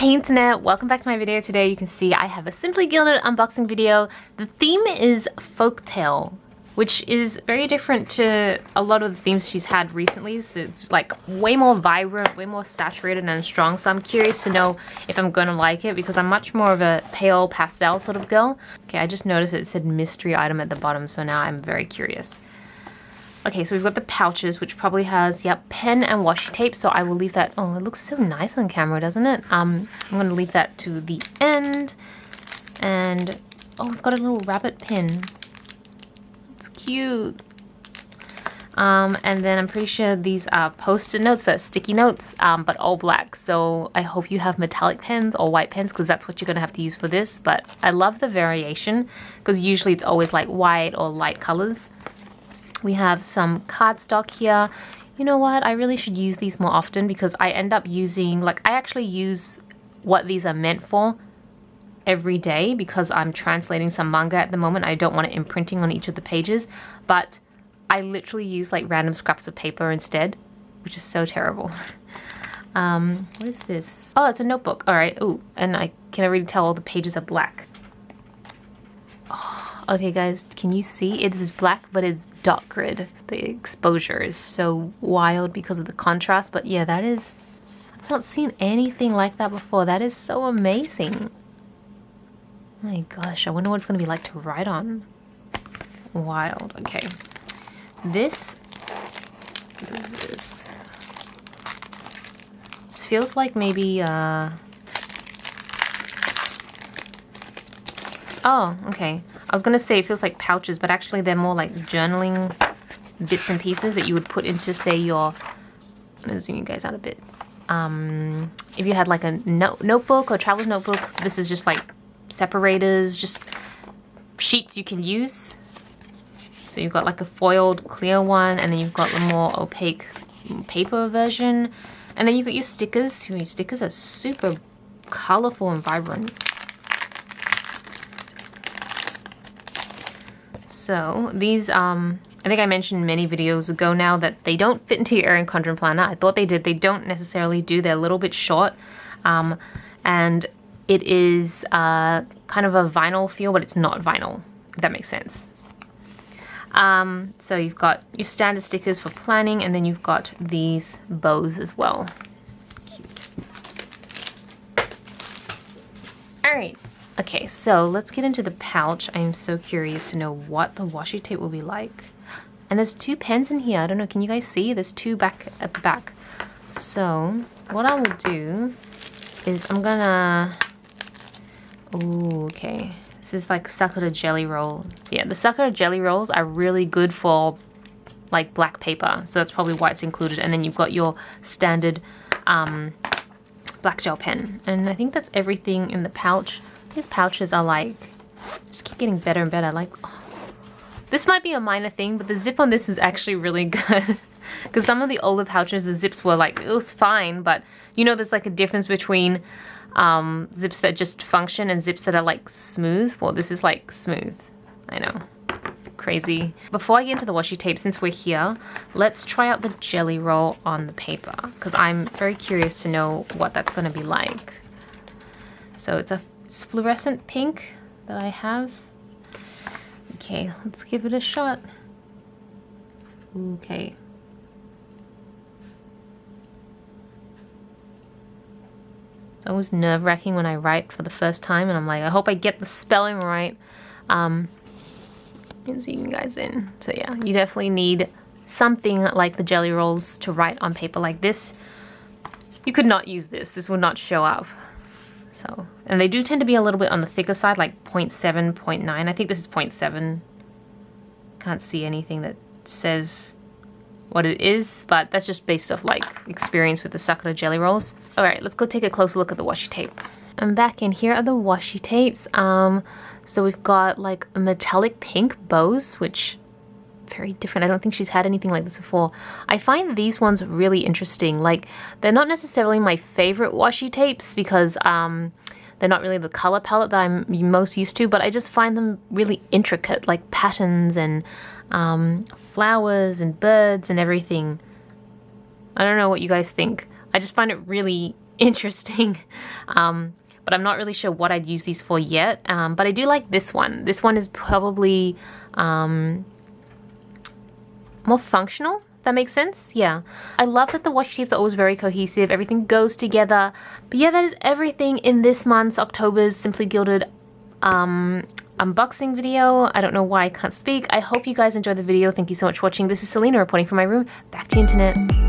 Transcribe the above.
Hey internet, welcome back to my video. Today you can see I have a Simply Gilded unboxing video. The theme is folktale, which is very different to a lot of the themes she's had recently. So it's like way more vibrant, way more saturated and strong. So I'm curious to know if I'm gonna like it because I'm much more of a pale pastel sort of girl. Okay, I just noticed it said mystery item at the bottom, so now I'm very curious. Okay, so we've got the pouches, which probably has, yep, pen and washi tape. So I will leave that. Oh, it looks so nice on camera, doesn't it? I'm going to leave that to the end. And, oh, we've got a little rabbit pin. It's cute. And then I'm pretty sure these are post-it notes, that's sticky notes, but all black. So I hope you have metallic pens or white pens because that's what you're going to have to use for this. But I love the variation because usually it's always like white or light colors. We have some cardstock here. You know what? I really should use these more often because I end up using, like, I actually use what these are meant for every day because I'm translating some manga at the moment. I don't want it imprinting on each of the pages, but I literally use like random scraps of paper instead, which is so terrible. What is this? Oh, it's a notebook. All right. Ooh, and I can already tell all the pages are black. Oh, okay, guys, can you see? It is black, but it's dot grid. The exposure is so wild because of the contrast. But yeah, that is, I've not seen anything like that before. That is so amazing. My gosh, I wonder what it's going to be like to write on. Wild. Okay. This feels like maybe, oh, okay. I was gonna say it feels like pouches, but actually they're more like journaling bits and pieces that you would put into, say, your, I'm gonna zoom you guys out a bit. If you had like a notebook or traveler's notebook, this is just like separators, just sheets you can use. So you've got like a foiled clear one, and then you've got the more opaque paper version. And then you've got your stickers. Your stickers are super colorful and vibrant. So these, I think I mentioned many videos ago now that they don't fit into your Erin Condren planner. I thought they did. They don't necessarily do. They're a little bit short. And it is kind of a vinyl feel, but it's not vinyl, if that makes sense. So you've got your standard stickers for planning, and then you've got these bows as well. Cute. All right. Okay, so let's get into the pouch. I am so curious to know what the washi tape will be like. And there's two pens in here. I don't know, can you guys see? There's two back at the back. So what I will do is I'm gonna, ooh, okay. This is like Sakura jelly roll. Yeah, the Sakura jelly rolls are really good for like black paper. So that's probably why it's included. And then you've got your standard black gel pen. And I think that's everything in the pouch. These pouches are like, just keep getting better and better. Like, oh, this might be a minor thing, but the zip on this is actually really good. Because some of the older pouches, the zips were like, it was fine, but you know, there's like a difference between zips that just function and zips that are like smooth. Well, this is like smooth. I know. Crazy. Before I get into the washi tape, since we're here, let's try out the jelly roll on the paper because I'm very curious to know what that's going to be like. So it's fluorescent pink that I have. Okay, let's give it a shot. Okay. It's always nerve-wracking when I write for the first time, and I'm like, I hope I get the spelling right. And zoom you guys in. So yeah, you definitely need something like the jelly rolls to write on paper like this. You could not use this. This would not show up. So, and they do tend to be a little bit on the thicker side, like 0.7, 0.9. I think this is 0.7. Can't see anything that says what it is, but that's just based off like experience with the Sakura jelly rolls. All right, let's go take a closer look at the washi tape. I'm back in. Here are the washi tapes. So we've got like metallic pink bows, which very different. I don't think she's had anything like this before. I find these ones really interesting. Like, they're not necessarily my favorite washi tapes because they're not really the color palette that I'm most used to, but I just find them really intricate, like patterns and flowers and birds and everything. I don't know what you guys think. I just find it really interesting. But I'm not really sure what I'd use these for yet. But I do like this one. This one is probably more functional. That makes sense? Yeah. I love that the washi tapes are always very cohesive. Everything goes together. But yeah, that is everything in this month's October's Simply Gilded unboxing video. I don't know why I can't speak. I hope you guys enjoyed the video. Thank you so much for watching. This is Celina reporting from my room. Back to the internet.